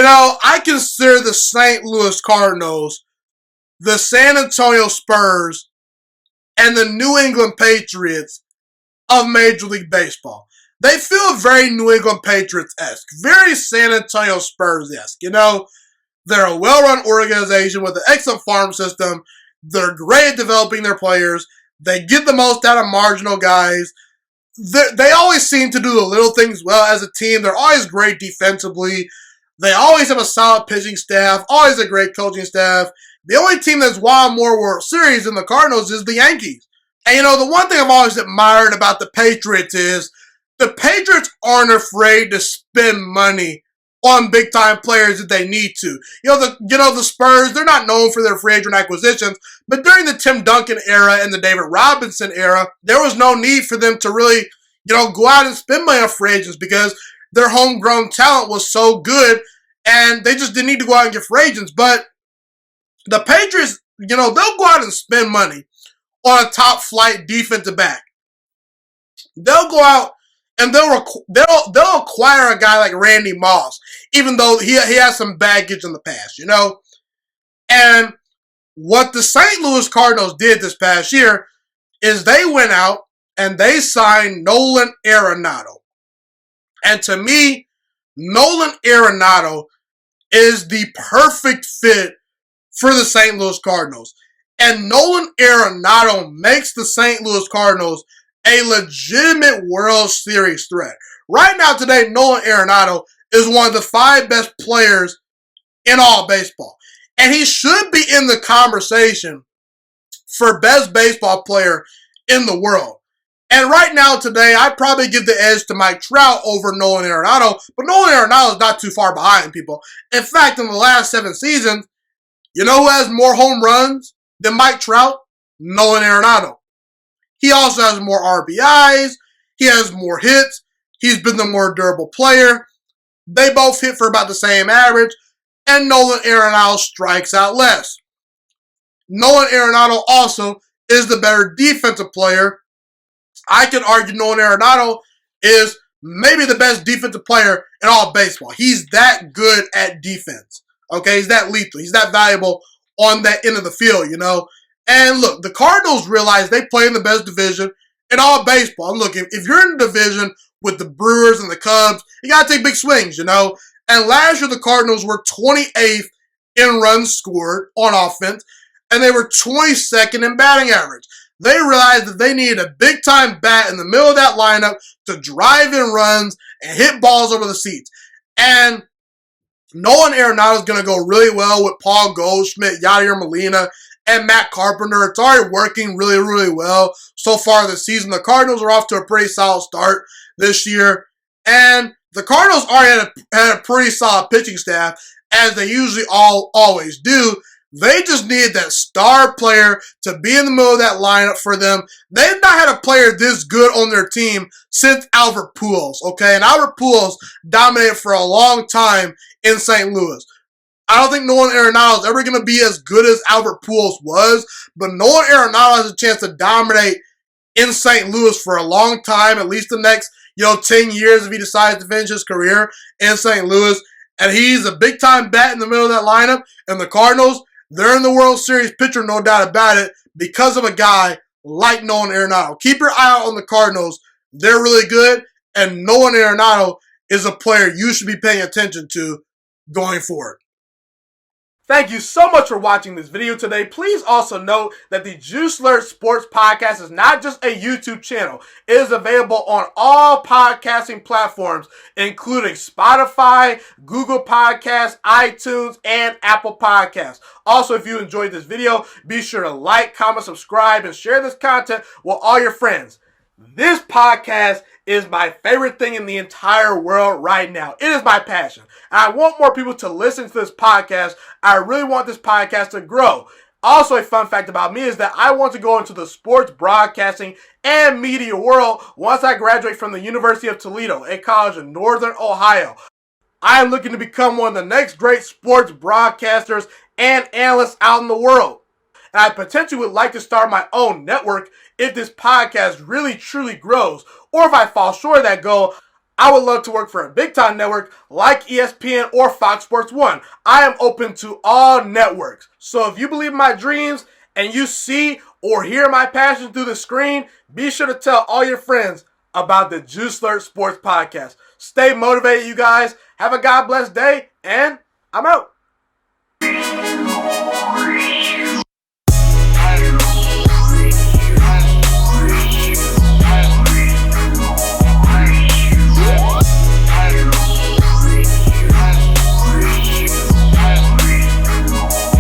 I consider the St. Louis Cardinals, the San Antonio Spurs, and the New England Patriots of Major League Baseball. They feel very New England Patriots-esque, very San Antonio Spurs-esque. They're a well-run organization with an excellent farm system. They're great at developing their players. They get the most out of marginal guys. They always seem to do the little things well as a team. They're always great defensively. They always have a solid pitching staff, always a great coaching staff. The only team that's won more World Series than the Cardinals is the Yankees. And, the one thing I've always admired about the Patriots is the Patriots aren't afraid to spend money on big-time players that they need to. The Spurs, they're not known for their free agent acquisitions, but during the Tim Duncan era and the David Robinson era, there was no need for them to really, go out and spend money on free agents because their homegrown talent was so good, and they just didn't need to go out and get free agents. But the Patriots, they'll go out and spend money on a top-flight defensive back. They'll go out and they'll acquire a guy like Randy Moss, even though he has some baggage in the past, And what the St. Louis Cardinals did this past year is they went out and they signed Nolan Arenado. And to me, Nolan Arenado is the perfect fit for the St. Louis Cardinals. And Nolan Arenado makes the St. Louis Cardinals a legitimate World Series threat. Right now today, Nolan Arenado is one of the 5 best players in all baseball. And he should be in the conversation for best baseball player in the world. And right now today, I'd probably give the edge to Mike Trout over Nolan Arenado, but Nolan Arenado is not too far behind people. In fact, in the last 7 seasons, you know who has more home runs than Mike Trout? Nolan Arenado. He also has more RBIs. He has more hits. He's been the more durable player. They both hit for about the same average, and Nolan Arenado strikes out less. Nolan Arenado also is the better defensive player. I could argue Nolan Arenado is maybe the best defensive player in all baseball. He's that good at defense. Okay, he's that lethal. He's that valuable on that end of the field, And look, the Cardinals realize they play in the best division in all baseball. And look, if you're in a division with the Brewers and the Cubs, you got to take big swings, And last year, the Cardinals were 28th in runs scored on offense, and they were 22nd in batting average. They realized that they needed a big-time bat in the middle of that lineup to drive in runs and hit balls over the seats. And Nolan Arenado is going to go really well with Paul Goldschmidt, Yadier Molina, and Matt Carpenter. It's already working really, really well so far this season. The Cardinals are off to a pretty solid start this year. And the Cardinals already had a pretty solid pitching staff, as they usually always do. They just needed that star player to be in the middle of that lineup for them. They've not had a player this good on their team since Albert Pujols, okay? And Albert Pujols dominated for a long time in St. Louis. I don't think Nolan Arenado is ever going to be as good as Albert Pujols was, but Nolan Arenado has a chance to dominate in St. Louis for a long time, at least the next, 10 years if he decides to finish his career in St. Louis. And he's a big-time bat in the middle of that lineup. And the Cardinals, they're in the World Series picture, no doubt about it, because of a guy like Nolan Arenado. Keep your eye out on the Cardinals. They're really good, and Nolan Arenado is a player you should be paying attention to going forward. Thank you so much for watching this video today. Please also note that the Juice Alert Sports Podcast is not just a YouTube channel. It is available on all podcasting platforms, including Spotify, Google Podcasts, iTunes, and Apple Podcasts. Also, if you enjoyed this video, be sure to like, comment, subscribe, and share this content with all your friends. This podcast is my favorite thing in the entire world right now. It is my passion. And I want more people to listen to this podcast. I really want this podcast to grow. Also, a fun fact about me is that I want to go into the sports broadcasting and media world once I graduate from the University of Toledo, a college in Northern Ohio. I am looking to become one of the next great sports broadcasters and analysts out in the world. And I potentially would like to start my own network if this podcast really truly grows. Or if I fall short of that goal, I would love to work for a big-time network like ESPN or Fox Sports 1. I am open to all networks. So if you believe in my dreams and you see or hear my passion through the screen, be sure to tell all your friends about the Juice Alert Sports Podcast. Stay motivated, you guys. Have a God bless day, and I'm out.